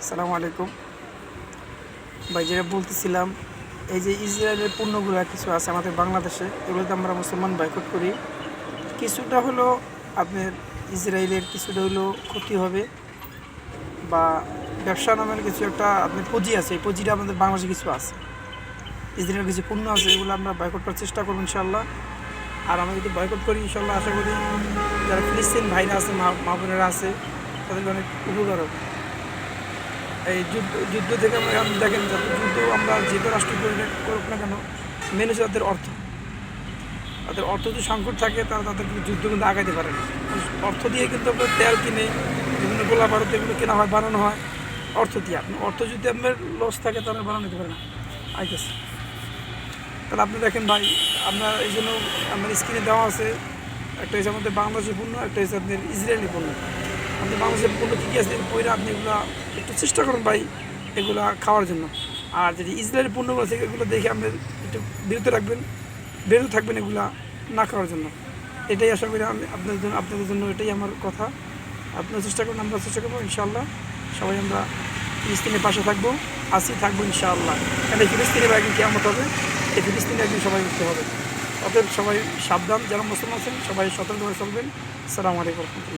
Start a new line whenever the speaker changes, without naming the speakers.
আসসালামু আলাইকুম ভাই। যেটা বলতেছিলাম, এই যে ইসরায়েলের পণ্যগুলো কিছু আছে আমাদের বাংলাদেশে, এগুলোতে আমরা মুসলমান বয়কট করি। কিছুটা হলো আপনার ইসরায়েলের কিছুটা হলো ক্ষতি হবে, বা ব্যবসা নামের কিছু একটা আপনার পুঁজি আছে, এই পুঁজিটা আমাদের বাংলাদেশে কিছু আছে। ইসরায়েলের কিছু পণ্য আছে, এগুলো আমরা বয়কট করার চেষ্টা করবো ইনশাল্লাহ। আর আমরা যদি বয়কট করি ইনশাল্লাহ, আশা করি যারা ফিলিস্তিন ভাইরা আছে, মা বোনেরা আছে, তাদেরকে অনেক উপকার হবে। এই যুদ্ধ থেকে আমরা এখন দেখেন, যত যুদ্ধ আমরা যে রাষ্ট্র করুক না কেন, মেন হচ্ছে তাদের অর্থ। তাদের অর্থ যদি সংকট থাকে, তারা তাদের কিন্তু যুদ্ধ কিন্তু আগাইতে পারে না। অর্থ দিয়ে কিন্তু আপনার তেল কিনে, বিভিন্ন গোলা বারুদ এগুলো কেনা হয়, বানানো হয় অর্থ দিয়ে। আপনার অর্থ যদি আপনার লস থাকে, তাহলে বানানো যেতে পারে না। আইতেছে তাহলে আপনি দেখেন ভাই, আমরা এই জন্য আমার স্ক্রিনে দেওয়া আছে, একটা হচ্ছে আমাদের বাংলাদেশের পণ্য, একটা হচ্ছে আপনার ইসরায়েলি পণ্য। আমাদের বাংলাদেশের পণ্য কী কী আছে বইরা আপনি এগুলো একটু চেষ্টা করুন ভাই, এগুলো খাওয়ার জন্য। আর যদি ইসরায়েলি পণ্যগুলো আছে, এগুলো দেখে আপনি একটু বিরত থাকবেন এগুলা না খাওয়ার জন্য। এটাই আশা করি আমি আপনাদের জন্য এটাই আমার কথা। আপনারা চেষ্টা করুন, আমরা চেষ্টা করবো ইনশাআল্লাহ। সবাই আমরা ফিলিস্তিনের পাশে থাকবো ইনশাআল্লাহ। কারণ এই ফিলিস্তিনে একদিন কেমন হবে, এই ফিলিস্তিনে একদিন সবাই উঠতে হবে। অতএব সবাই সাবধান, যারা মুসলমান আছেন সবাই সতর্কভাবে চলবেন। আসসালামু আলাইকুম।